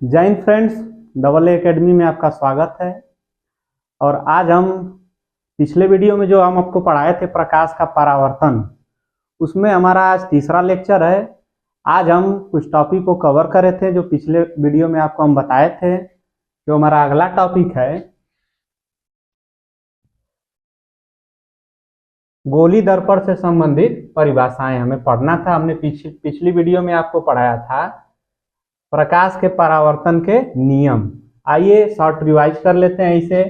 जय Hind friends, double A academy में आपका स्वागत है। और आज हम पिछले वीडियो में जो हम आपको पढ़ाए थे प्रकाश का परावर्तन, उसमें हमारा आज तीसरा लेक्चर है। आज हम कुछ टॉपिक को कवर करे थे जो पिछले वीडियो में आपको हम बताए थे। जो हमारा अगला टॉपिक है गोली दर्पण से संबंधित परिभाषाएं हमें पढ़ना था। हमने पिछली वीडियो में आपको पढ़ाया था प्रकाश के परावर्तन के नियम। आइए शॉर्ट रिवाइज कर लेते हैं इसे।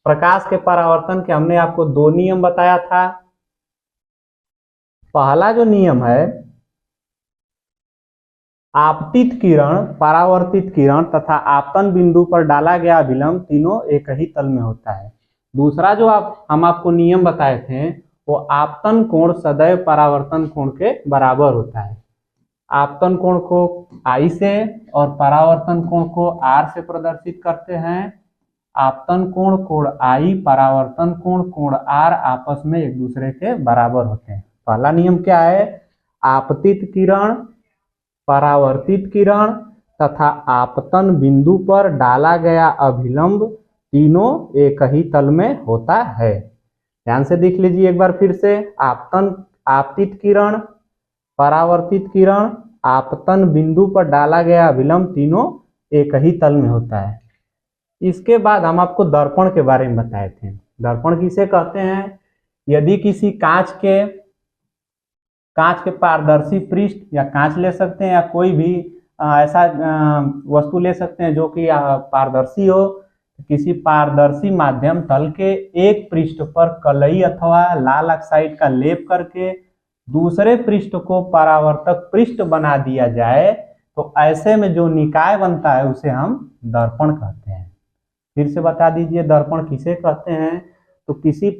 प्रकाश के परावर्तन के हमने आपको दो नियम बताया था। पहला जो नियम है, आपतित किरण, परावर्तित किरण तथा आपतन बिंदु पर डाला गया अभिलंब तीनों एक ही तल में होता है। दूसरा जो हम आपको नियम बताए थे वो आपतन कोण सदैव परावर्तन कोण के बराबर होता है। आपतन कोण को I से और परावर्तन कोण को R से प्रदर्शित करते हैं। आपतन कोण कोण I, परावर्तन कोण R आपस में एक दूसरे के बराबर होते हैं। पहला नियम क्या है? आपतित किरण, परावर्तित किरण तथा आपतन बिंदु पर डाला गया अभिलंब तीनों एक ही तल में होता है। ध्यान से देख लीजिए एक बार फिर से। आपतित किरण, परावर्तित किरण, आपतन बिंदु पर डाला गया अभिलंब तीनों एक ही तल में होता है। इसके बाद हम आपको दर्पण के बारे में बताए थे। दर्पण किसे कहते हैं? यदि किसी कांच के पारदर्शी पृष्ठ या कांच ले सकते हैं या कोई भी ऐसा वस्तु ले सकते हैं जो कि पारदर्शी हो, किसी पारदर्शी माध्यम तल के एक पृष्ठ पर कलई अथवा लाल ऑक्साइड का लेप करके दूसरे पृष्ठ को परावर्तक पृष्ठ बना दिया जाए तो ऐसे में जो निकाय बनता है उसे हम दर्पण कहते हैं। फिर से बता दीजिए दर्पण किसे कहते हैं? तो किसी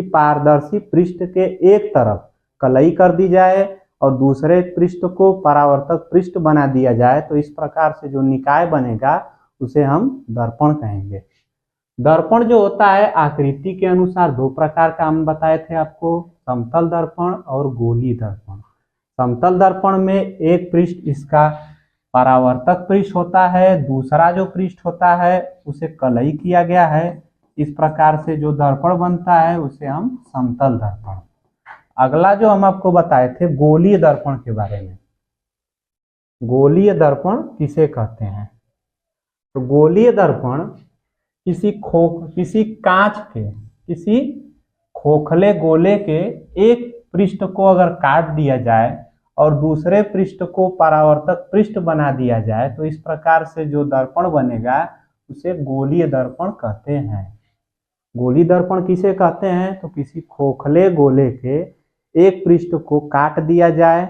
पारदर्शी पृष्ठ के एक तरफ कलई कर दी जाए और दूसरे पृष्ठ को परावर्तक पृष्ठ बना दिया जाए तो इस प्रकार से जो निकाय बनेगा उसे हम दर्पण कहेंगे। दर्पण जो होता है आकृति के अनुसार दो प्रकार का हम बताए थे आपको, समतल दर्पण और गोलीय दर्पण। समतल दर्पण में एक पृष्ठ इसका परावर्तक पृष्ठ होता है, दूसरा जो पृष्ठ होता है उसे कलई किया गया है। इस प्रकार से जो दर्पण बनता है उसे हम समतल दर्पण। अगला जो हम आपको बताए थे गोलीय दर्पण के बारे में। गोलीय दर्पण किसे कहते हैं? तो गोलीय दर्पण किसी खोखले गोले के एक पृष्ठ को अगर काट दिया जाए और दूसरे पृष्ठ को परावर्तक पृष्ठ बना दिया जाए तो इस प्रकार से जो दर्पण बनेगा उसे गोलीय दर्पण कहते हैं। गोलीय दर्पण किसे कहते हैं? तो किसी खोखले गोले के एक पृष्ठ को काट दिया जाए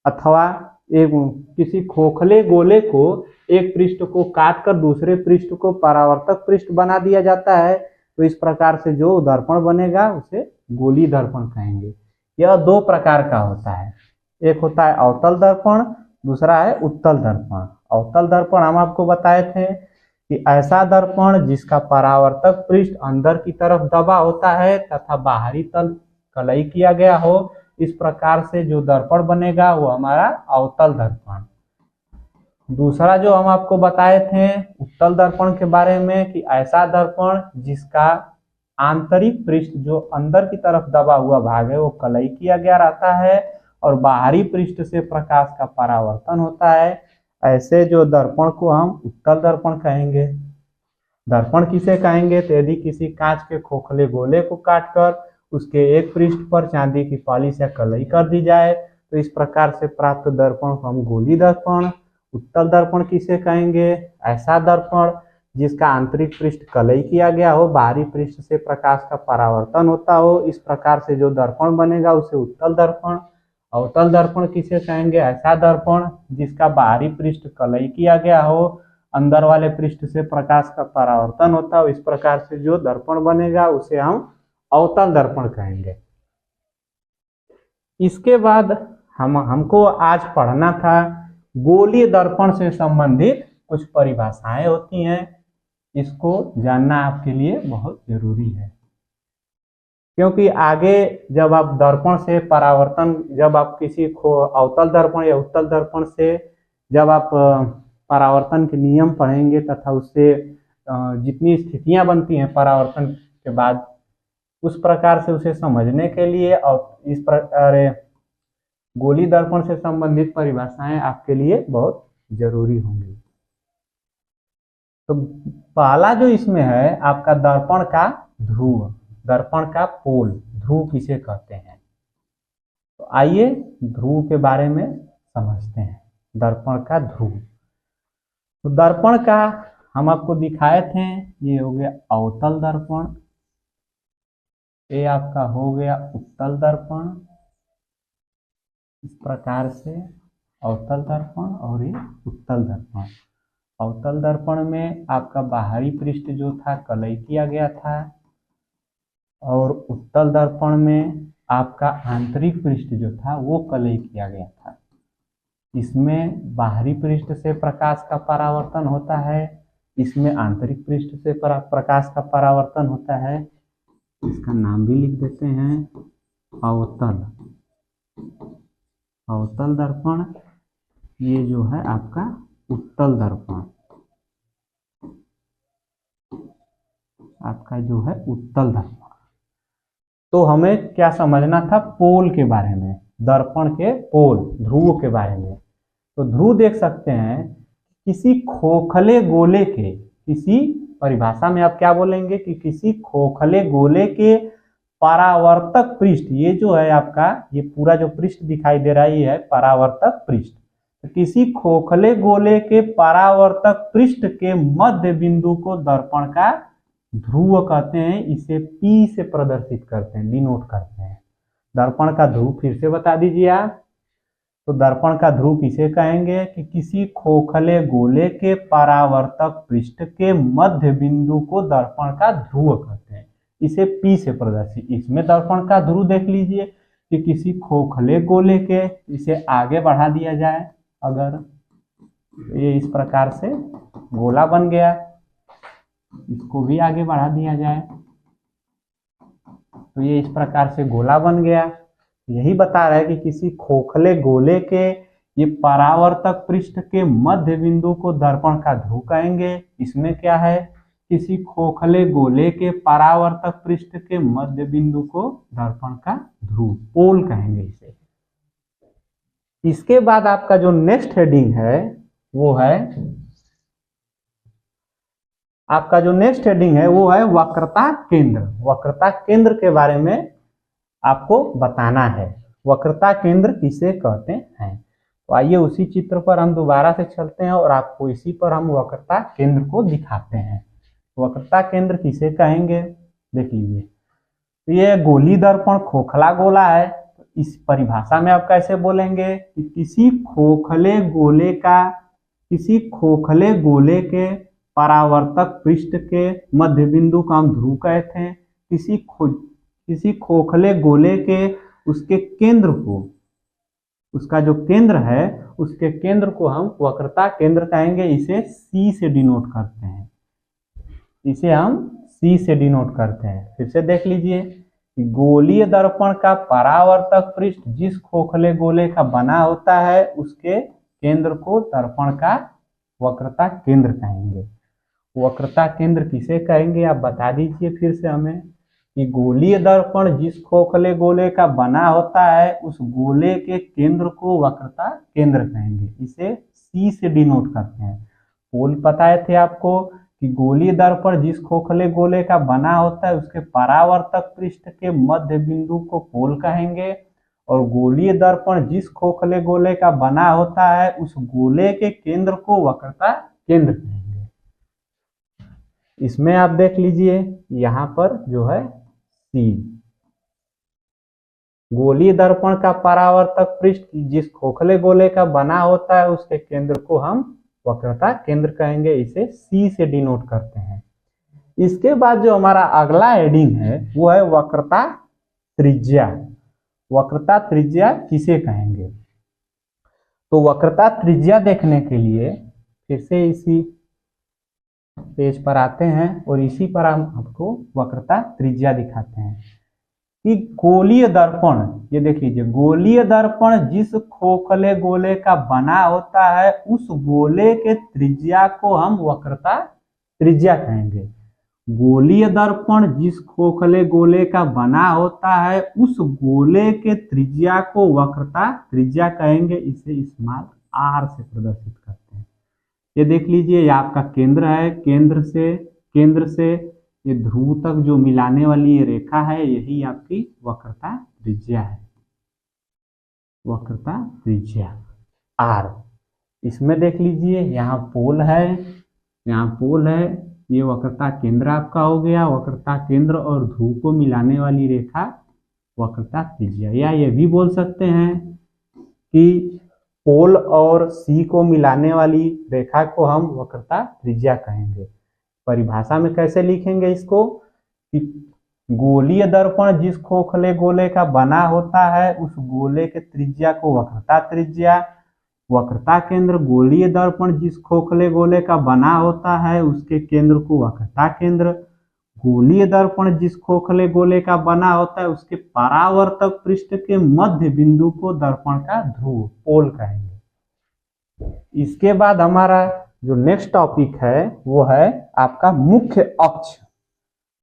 अथवा किसी खोखले गोले को एक पृष्ठ को काटकर दूसरे पृष्ठ को परावर्तक पृष्ठ बना दिया जाता है तो इस प्रकार से जो दर्पण बनेगा उसे गोलीय दर्पण कहेंगे। यह दो प्रकार का होता है, एक होता है अवतल दर्पण, दूसरा है उत्तल दर्पण। अवतल दर्पण हम आपको बताए थे कि ऐसा दर्पण जिसका परावर्तक पृष्ठ अंदर की तरफ दबा होता है तथा बाहरी तल कलई किया गया हो, इस प्रकार से जो दर्पण बनेगा वो हमारा अवतल दर्पण। दूसरा जो हम आपको बताए थे उत्तल दर्पण के बारे में कि ऐसा दर्पण जिसका आंतरिक पृष्ठ जो अंदर की तरफ दबा हुआ भाग है वो कलई किया गया रहता है और बाहरी पृष्ठ से प्रकाश का परावर्तन होता है। ऐसे जो दर्पण को हम उत्तल दर्पण कहेंगे। दर्पण किसे कहेंगे? तो यदि किसी कांच के खोखले गोले को काटकर उसके एक पृष्ठ पर चांदी की पॉलिश या कलई कर दी जाए तो इस प्रकार से प्राप्त दर्पण को हम गोलीय दर्पण। उत्तल दर्पण किसे कहेंगे? ऐसा दर्पण जिसका आंतरिक पृष्ठ कलई किया गया हो, बाहरी पृष्ठ से प्रकाश का परावर्तन होता हो, इस प्रकार से जो दर्पण बनेगा उसे उत्तल दर्पण। अवतल दर्पण किसे कहेंगे? ऐसा दर्पण जिसका बाहरी पृष्ठ कलई किया गया हो, अंदर वाले पृष्ठ से प्रकाश का परावर्तन होता हो, इस प्रकार से जो दर्पण बनेगा उसे हम अवतल दर्पण कहेंगे। इसके बाद हमको आज पढ़ना था गोलीय दर्पण से संबंधित कुछ परिभाषाएं होती हैं। इसको जानना आपके लिए बहुत जरूरी है क्योंकि आगे जब आप दर्पण से परावर्तन, जब आप किसी अवतल दर्पण या उत्तल दर्पण से जब आप परावर्तन के नियम पढ़ेंगे तथा उससे जितनी स्थितियां बनती हैं परावर्तन के बाद, उस प्रकार से उसे समझने के लिए और इस प्रकार गोली दर्पण से संबंधित परिभाषाएं आपके लिए बहुत जरूरी होंगी। तो पहला जो इसमें है आपका दर्पण का ध्रुव, दर्पण का पोल, ध्रुव किसे कहते हैं। तो आइए ध्रुव के बारे में समझते हैं। दर्पण का ध्रुव, तो दर्पण का हम आपको दिखाए थे, ये हो गया अवतल दर्पण, ये आपका हो गया उत्तल दर्पण, इस प्रकार से अवतल दर्पण और ये उत्तल दर्पण। अवतल दर्पण में आपका बाहरी पृष्ठ जो था कलई किया गया था, और उत्तल दर्पण में आपका आंतरिक पृष्ठ जो था वो कलई किया गया था। इसमें बाहरी पृष्ठ से प्रकाश का परावर्तन होता है, इसमें आंतरिक पृष्ठ से प्रकाश का परावर्तन होता है। इसका नाम भी लिख देते हैं अवतल, अवतल दर्पण। ये जो है आपका उत्तल दर्पण, आपका जो है उत्तल दर्पण। तो हमें क्या समझना था, पोल के बारे में, दर्पण के पोल, ध्रुव के बारे में। तो ध्रुव देख सकते हैं किसी खोखले गोले के, किसी परिभाषा में आप क्या बोलेंगे कि किसी खोखले गोले के परावर्तक पृष्ठ, ये जो है आपका ये पूरा जो पृष्ठ दिखाई दे रहा है ये है परावर्तक पृष्ठ। तो किसी खोखले गोले के परावर्तक पृष्ठ के मध्य बिंदु को दर्पण का ध्रुव कहते हैं। इसे P से प्रदर्शित करते हैं, डिनोट करते हैं। दर्पण का ध्रुव फिर से बता दीजिए आप। तो दर्पण का ध्रुव किसे कहेंगे कि किसी खोखले गोले के परावर्तक पृष्ठ के मध्य बिंदु को दर्पण का ध्रुव कहते हैं। इसे P से प्रदर्शित। इसमें दर्पण का ध्रुव देख लीजिए कि किसी खोखले गोले के, इसे आगे बढ़ा दिया जाए अगर, ये इस प्रकार से गोला बन गया, इसको भी आगे बढ़ा दिया जाए तो ये इस प्रकार से गोला बन गया। यही बता रहा है कि किसी खोखले गोले के ये परावर्तक पृष्ठ के मध्य बिंदु को दर्पण का ध्रुव कहेंगे। इसमें क्या है, किसी खोखले गोले के परावर्तक पृष्ठ के मध्य बिंदु को दर्पण का ध्रुव, पोल कहेंगे इसे। इसके बाद आपका जो नेक्स्ट हेडिंग है वो है, आपका जो नेक्स्ट हेडिंग है वो है वक्रता केंद्र। वक्रता केंद्र के बारे में आपको बताना है, वक्रता केंद्र किसे कहते हैं। तो आइए उसी चित्र पर हम दोबारा से चलते हैं और आपको इसी पर हम वक्रता केंद्र को दिखाते हैं। वक्रता केंद्र किसे कहेंगे, देख लीजिए। तो ये गोली दर्पण खोखला गोला है, तो इस परिभाषा में आप कैसे बोलेंगे कि किसी खोखले गोले का, किसी खोखले गोले के परावर्तक पृष्ठ के मध्य बिंदु का हम ध्रुव कहते हैं। किसी खोखले गोले के उसके केंद्र को, उसका जो केंद्र है उसके केंद्र को हम वक्रता केंद्र कहेंगे। इसे C से डिनोट करते हैं, इसे हम C से डिनोट करते हैं। फिर से देख लीजिए, गोलीय दर्पण का परावर्तक पृष्ठ जिस खोखले गोले का बना होता है उसके केंद्र को दर्पण का वक्रता केंद्र कहेंगे। वक्रता केंद्र किसे कहेंगे आप बता दीजिए फिर से हमें, कि गोलीय दर्पण जिस खोखले गोले का बना होता है उस गोले के केंद्र को वक्रता केंद्र कहेंगे। इसे C से डिनोट करते हैं। पोल बताए थे आपको कि गोलीय दर्पण जिस खोखले गोले का बना होता है उसके परावर्तक पृष्ठ के मध्य बिंदु को पोल कहेंगे, और गोलीय दर्पण जिस खोखले गोले का बना होता है उस गोले के केंद्र को वक्रता केंद्र कहेंगे। इसमें आप देख लीजिए यहाँ पर जो है C, गोलीय दर्पण का परावर्तक पृष्ठ जिस खोखले गोले का बना होता है उसके केंद्र को हम वक्रता केंद्र कहेंगे। इसे C से डिनोट करते हैं। इसके बाद जो हमारा अगला हेडिंग है वो है वक्रता त्रिज्या। वक्रता त्रिज्या किसे कहेंगे, तो वक्रता त्रिज्या देखने के लिए फिर से इसी पेज पर आते हैं और इसी पर हम आपको वक्रता त्रिज्या दिखाते हैं कि गोलीय दर्पण, ये देख लीजिए, गोलीय दर्पण जिस खोखले गोले का बना होता है उस गोले के त्रिज्या को हम वक्रता त्रिज्या कहेंगे। गोलीय दर्पण जिस खोखले गोले का बना होता है उस गोले के त्रिज्या को वक्रता त्रिज्या कहेंगे। इसे स्मॉल आर से प्रदर्शित करते हैं। ये देख लीजिए, ये आपका केंद्र है, केंद्र से ये ध्रुव तक जो मिलाने वाली ये रेखा है यही आपकी वक्रता त्रिज्या है, वक्रता त्रिज्या आर। इसमें देख लीजिए, यहाँ पोल है, यहाँ पोल है, ये वक्रता केंद्र आपका हो गया। वक्रता केंद्र और ध्रुव को मिलाने वाली रेखा वक्रता त्रिज्या। या ये भी बोल सकते हैं कि पोल और सी को मिलाने वाली रेखा को हम वक्रता त्रिज्या कहेंगे। परिभाषा में कैसे लिखेंगे इसको कि गोलीय दर्पण जिस खोखले गोले का बना होता है उस गोले के त्रिज्या को वक्रता त्रिज्या। वक्रता केंद्र गोलीय दर्पण जिस खोखले गोले का बना होता है उसके केंद्र को वक्रता केंद्र। गोलीय दर्पण जिस खोखले गोले का बना होता है उसके परावर्तक पृष्ठ के मध्य बिंदु को दर्पण का ध्रुव पोल कहेंगे। इसके बाद हमारा जो नेक्स्ट टॉपिक है वो है आपका मुख्य अक्ष।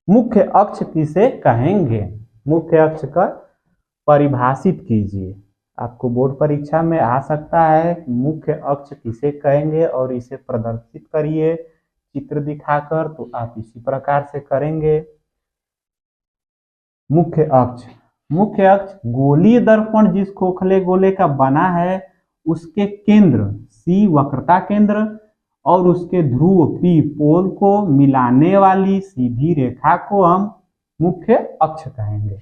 मुख्य अक्ष किसे कहेंगे? मुख्य अक्ष का परिभाषित कीजिए। आपको बोर्ड परीक्षा में आ सकता है मुख्य अक्ष किसे कहेंगे और इसे प्रदर्शित करिए चित्र दिखाकर। तो आप इसी प्रकार से करेंगे। मुख्य अक्ष, मुख्य अक्ष गोलीय दर्पण जिस खोखले गोले का बना है उसके केंद्र सी वक्रता केंद्र और उसके ध्रुव पी पोल को मिलाने वाली सीधी रेखा को हम मुख्य अक्ष कहेंगे।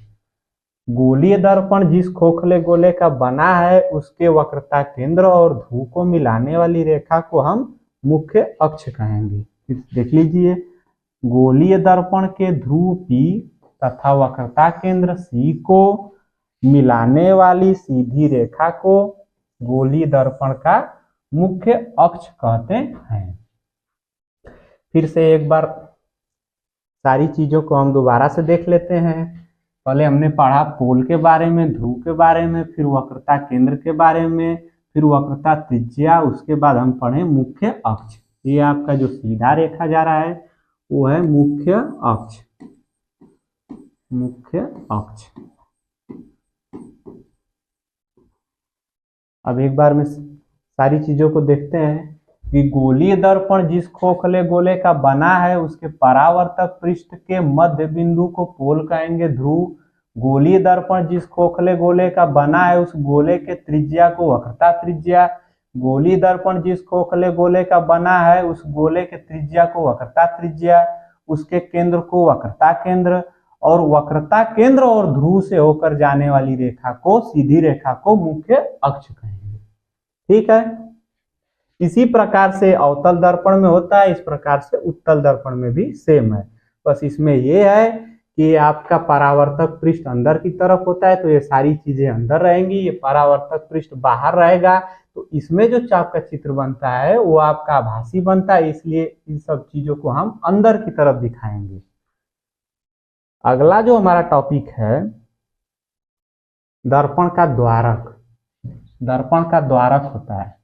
गोलीय दर्पण जिस खोखले गोले का बना है उसके वक्रता केंद्र और ध्रुव को मिलाने वाली रेखा को हम मुख्य अक्ष कहेंगे। देख लीजिए, गोलीय दर्पण के ध्रुव पी तथा वक्रता केंद्र सी को मिलाने वाली सीधी रेखा को गोलीय दर्पण का मुख्य अक्ष कहते हैं। फिर से एक बार सारी चीजों को हम दोबारा से देख लेते हैं। पहले हमने पढ़ा पोल के बारे में, ध्रुव के बारे में, फिर वक्रता केंद्र के बारे में, फिर वक्रता त्रिज्या, उसके बाद हम पढ़े मुख्य अक्ष। ये आपका जो सीधा रेखा जा रहा है वो है मुख्य अक्ष, मुख्य अक्ष। अब एक बार में सारी चीजों को देखते हैं कि गोलीय दर्पण जिस खोखले गोले का बना है उसके परावर्तक पृष्ठ के मध्य बिंदु को पोल कहेंगे ध्रुव। गोलीय दर्पण जिस खोखले गोले का बना है उस गोले के त्रिज्या को वक्रता त्रिज्या। गोलीय दर्पण जिस खोखले गोले का बना है उस गोले के त्रिज्या को वक्रता त्रिज्या, उसके केंद्र को वक्रता केंद्र और वक्रता केंद्र और ध्रुव से होकर जाने वाली रेखा को सीधी रेखा को मुख्य अक्ष कहेंगे। ठीक है। इसी प्रकार से अवतल दर्पण में होता है, इस प्रकार से उत्तल दर्पण में भी सेम है। बस इसमें यह है कि आपका परावर्तक पृष्ठ अंदर की तरफ होता है तो ये सारी चीजें अंदर रहेंगी, ये परावर्तक पृष्ठ बाहर रहेगा। तो इसमें जो चाप का चित्र बनता है वो आपका आभासी बनता है, इसलिए इन सब चीजों को हम अंदर की तरफ दिखाएंगे। अगला जो हमारा टॉपिक है दर्पण का द्वारक। दर्पण का द्वारक होता है।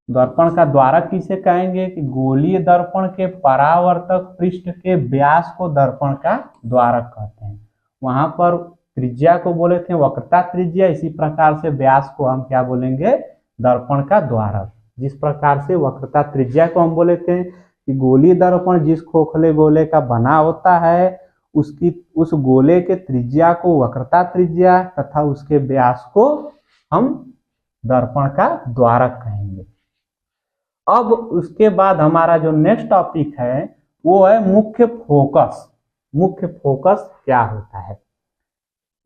दर्पण का द्वारक किसे कहेंगे कि गोलीय दर्पण के परावर्तक पृष्ठ के व्यास को दर्पण का द्वारक कहते हैं। वहां पर त्रिज्या को बोले थे वक्रता त्रिज्या, इसी प्रकार से व्यास को हम क्या बोलेंगे? दर्पण का द्वारक। जिस प्रकार से वक्रता त्रिज्या को हम बोले थे कि गोलीय दर्पण जिस खोखले गोले का बना होता है उसकी उस गोले के त्रिज्या को वक्रता त्रिज्या तथा उसके व्यास को हम दर्पण का द्वारक कहेंगे। अब उसके बाद हमारा जो नेक्स्ट टॉपिक है वो है मुख्य फोकस। मुख्य फोकस क्या होता है?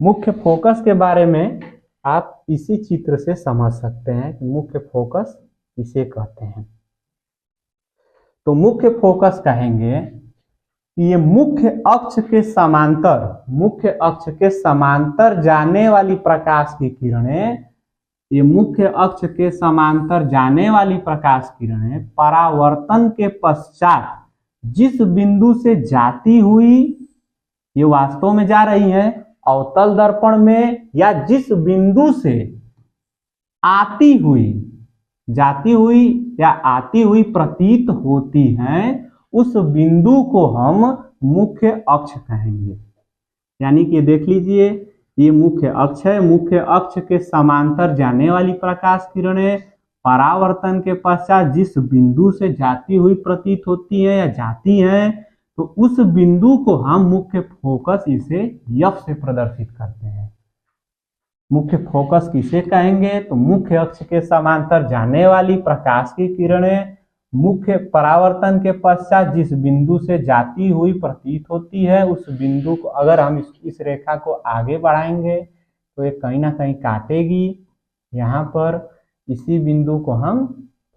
मुख्य फोकस के बारे में आप इसी चित्र से समझ सकते हैं कि मुख्य फोकस किसे कहते हैं। तो मुख्य फोकस कहेंगे कि ये मुख्य अक्ष के समांतर जाने वाली प्रकाश की किरणें, ये मुख्य अक्ष के समांतर जाने वाली प्रकाश किरणें परावर्तन के पश्चात जिस बिंदु से जाती हुई ये वास्तव में जा रही हैं अवतल दर्पण में या जिस बिंदु से आती हुई, जाती हुई या आती हुई प्रतीत होती हैं, उस बिंदु को हम मुख्य अक्ष कहेंगे। यानी कि देख लीजिए, ये मुख्य अक्ष है। मुख्य अक्ष के समांतर जाने वाली प्रकाश किरणें परावर्तन के पश्चात जिस बिंदु से जाती हुई प्रतीत होती है या जाती हैं, तो उस बिंदु को हम मुख्य फोकस, इसे एफ से प्रदर्शित करते हैं। मुख्य फोकस किसे कहेंगे? तो मुख्य अक्ष के समांतर जाने वाली प्रकाश की किरणें मुख्य परावर्तन के पश्चात जिस बिंदु से जाती हुई प्रतीत होती है, उस बिंदु को अगर हम इस रेखा को आगे बढ़ाएंगे तो ये कहीं ना कहीं काटेगी। यहाँ पर इसी बिंदु को हम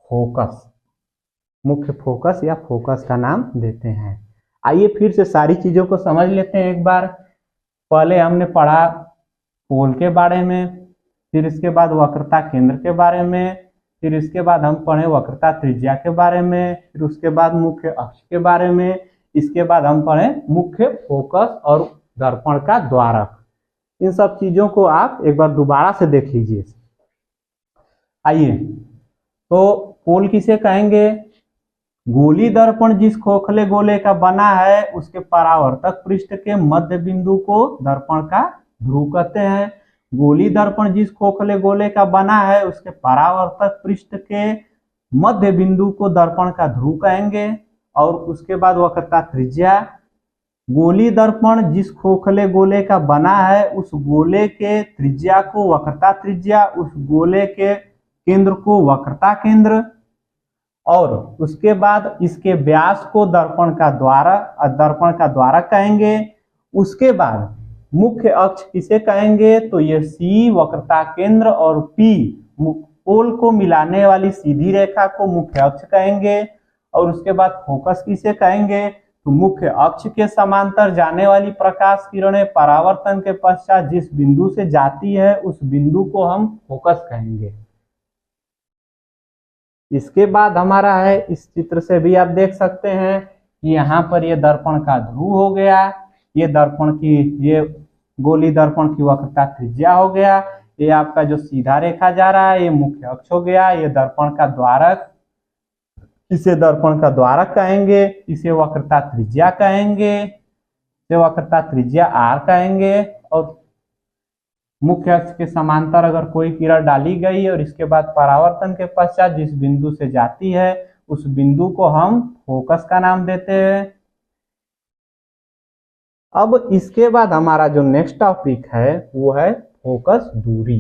फोकस, मुख्य फोकस या फोकस का नाम देते हैं। आइए फिर से सारी चीजों को समझ लेते हैं एक बार। पहले हमने पढ़ा पोल के बारे में, फिर इसके बाद वक्रता केंद्र के बारे में, फिर इसके बाद हम पढ़े वक्रता त्रिज्या के बारे में, फिर उसके बाद मुख्य अक्ष के बारे में, इसके बाद हम पढ़े मुख्य फोकस और दर्पण का द्वारक। इन सब चीजों को आप एक बार दोबारा से देख लीजिए। आइए, तो पोल किसे कहेंगे? गोली दर्पण जिस खोखले गोले का बना है उसके परावर्तक पृष्ठ के मध्य बिंदु को दर्पण का ध्रुव कहते हैं। गोली दर्पण जिस खोखले गोले का बना है उसके परावर्तक पृष्ठ के मध्य बिंदु को दर्पण का ध्रुव कहेंगे। और उसके बाद वक्रता त्रिज्या, गोली दर्पण जिस खोखले गोले का बना है उस गोले के त्रिज्या को वक्रता त्रिज्या, उस गोले के केंद्र को वक्रता केंद्र, और उसके बाद इसके व्यास को दर्पण का द्वारक कहेंगे। उसके बाद मुख्य अक्ष किसे कहेंगे? तो ये सी वक्रता केंद्र और पी पोल को मिलाने वाली सीधी रेखा को मुख्य अक्ष कहेंगे। और उसके बाद फोकस किसे कहेंगे? तो मुख्य अक्ष के समांतर जाने वाली प्रकाश किरणें परावर्तन के पश्चात जिस बिंदु से जाती है उस बिंदु को हम फोकस कहेंगे। इसके बाद हमारा है, इस चित्र से भी आप देख सकते हैं कि यहाँ पर ये दर्पण का ध्रुव हो गया, ये गोली दर्पण की वक्रता त्रिज्या हो गया, ये आपका जो सीधा रेखा जा रहा है ये मुख्य अक्ष हो गया, ये दर्पण का द्वारक, इसे दर्पण का द्वारक कहेंगे, इसे वक्रता त्रिज्या कहेंगे, इसे वक्रता त्रिज्या आर कहेंगे। और मुख्य अक्ष के समांतर अगर कोई किरण डाली गई और इसके बाद परावर्तन के पश्चात जिस बिंदु से जाती है उस बिंदु को हम फोकस का नाम देते हैं। अब इसके बाद हमारा जो नेक्स्ट टॉपिक है वो है फोकस दूरी।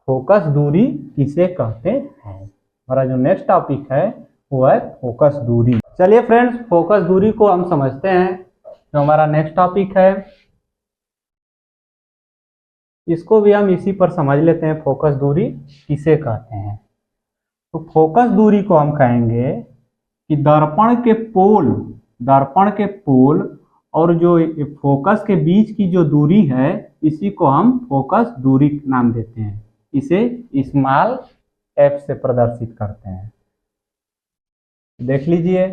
फोकस दूरी किसे कहते हैं? हमारा जो नेक्स्ट टॉपिक है वो है फोकस दूरी। चलिए फ्रेंड्स, फोकस दूरी को हम समझते हैं। जो हमारा नेक्स्ट टॉपिक है इसको भी हम इसी पर समझ लेते हैं, फोकस दूरी किसे कहते हैं। तो फोकस दूरी को हम कहेंगे कि दर्पण के पोल और जो फोकस के बीच की जो दूरी है इसी को हम फोकस दूरी नाम देते हैं। इसे स्मॉल एफ से प्रदर्शित करते हैं। देख लीजिए,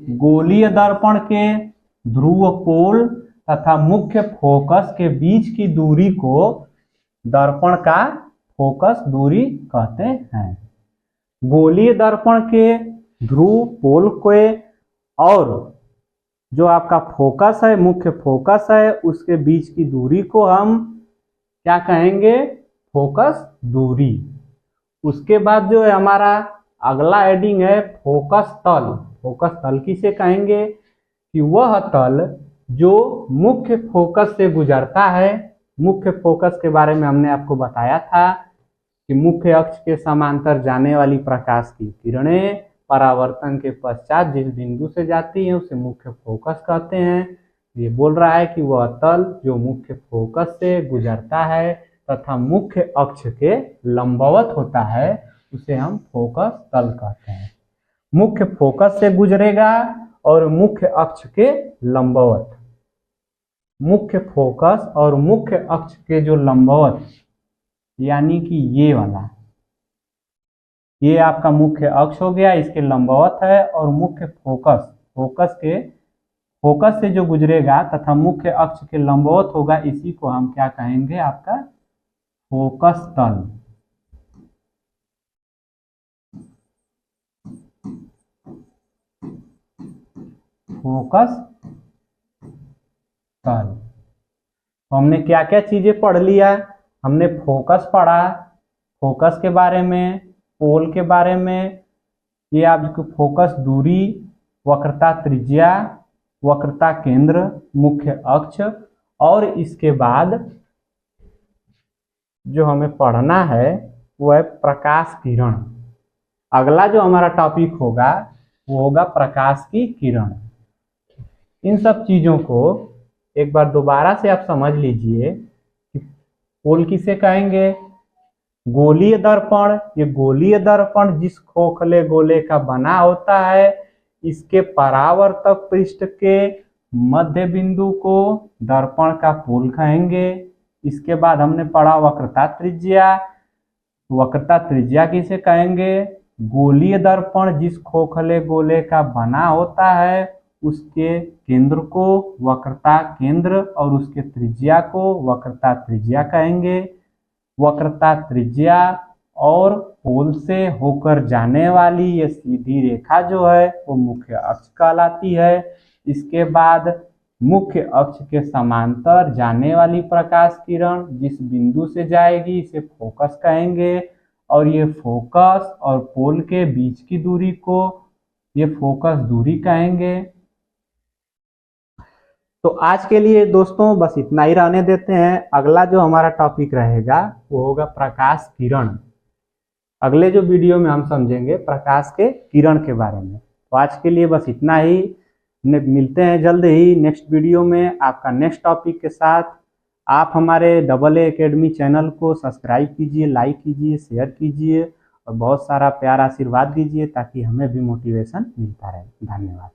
गोलीय दर्पण के ध्रुव पोल तथा मुख्य फोकस के बीच की दूरी को दर्पण का फोकस दूरी कहते हैं। गोलीय दर्पण के ध्रुव पोल के और जो आपका फोकस है, मुख्य फोकस है, उसके बीच की दूरी को हम क्या कहेंगे? फोकस दूरी। उसके बाद जो है हमारा अगला हेडिंग है फोकस तल। फोकस तल किसे कहेंगे? कि वह तल जो मुख्य फोकस से गुजरता है। मुख्य फोकस के बारे में हमने आपको बताया था कि मुख्य अक्ष के समांतर जाने वाली प्रकाश की किरणें परावर्तन के पश्चात जिस बिंदु से जाती है उसे मुख्य फोकस कहते हैं। ये बोल रहा है कि वह तल जो मुख्य फोकस से गुजरता है तथा मुख्य अक्ष के लंबवत होता है उसे हम फोकस तल कहते हैं। मुख्य फोकस से गुजरेगा और मुख्य अक्ष के लंबवत, मुख्य फोकस और मुख्य अक्ष के जो लंबवत, यानी कि ये वाला, ये आपका मुख्य अक्ष हो गया, इसके लंबवत है, और मुख्य फोकस के फोकस से जो गुजरेगा तथा मुख्य अक्ष के लंबवत होगा, इसी को हम क्या कहेंगे, आपका फोकस तल। फोकस तल। तो हमने क्या क्या चीजें पढ़ लिया, हमने फोकस पढ़ा, फोकस के बारे में, पोल के बारे में, ये आपको फोकस दूरी, वक्रता त्रिज्या, वक्रता केंद्र, मुख्य अक्ष, और इसके बाद जो हमें पढ़ना है वो है प्रकाश किरण। अगला जो हमारा टॉपिक होगा वो होगा प्रकाश की किरण। इन सब चीजों को एक बार दोबारा से आप समझ लीजिए कि पोल किसे कहेंगे, गोलीय दर्पण। ये गोलीय दर्पण जिस खोखले गोले का बना होता है, इसके परावर्तक पृष्ठ के मध्य बिंदु को दर्पण का पोल कहेंगे। इसके बाद हमने पढ़ा वक्रता त्रिज्या। वक्रता त्रिज्या किसे कहेंगे, गोलीय दर्पण जिस खोखले गोले का बना होता है उसके केंद्र को वक्रता केंद्र और उसके त्रिज्या को वक्रता त्रिज्या कहेंगे। वक्रता त्रिज्या और पोल से होकर जाने वाली ये सीधी रेखा जो है वो मुख्य अक्ष कहलाती है। इसके बाद मुख्य अक्ष के समांतर जाने वाली प्रकाश किरण जिस बिंदु से जाएगी इसे फोकस कहेंगे, और ये फोकस और पोल के बीच की दूरी को ये फोकस दूरी कहेंगे। तो आज के लिए दोस्तों बस इतना ही रहने देते हैं। अगला जो हमारा टॉपिक रहेगा वो होगा प्रकाश किरण। अगले जो वीडियो में हम समझेंगे प्रकाश के किरण के बारे में। तो आज के लिए बस इतना ही, मिलते हैं जल्द ही नेक्स्ट वीडियो में आपका नेक्स्ट टॉपिक के साथ। आप हमारे AA एकेडमी चैनल को सब्सक्राइब कीजिए, लाइक कीजिए, शेयर कीजिए और बहुत सारा प्यार आशीर्वाद दीजिए ताकि हमें भी मोटिवेशन मिलता रहे। धन्यवाद।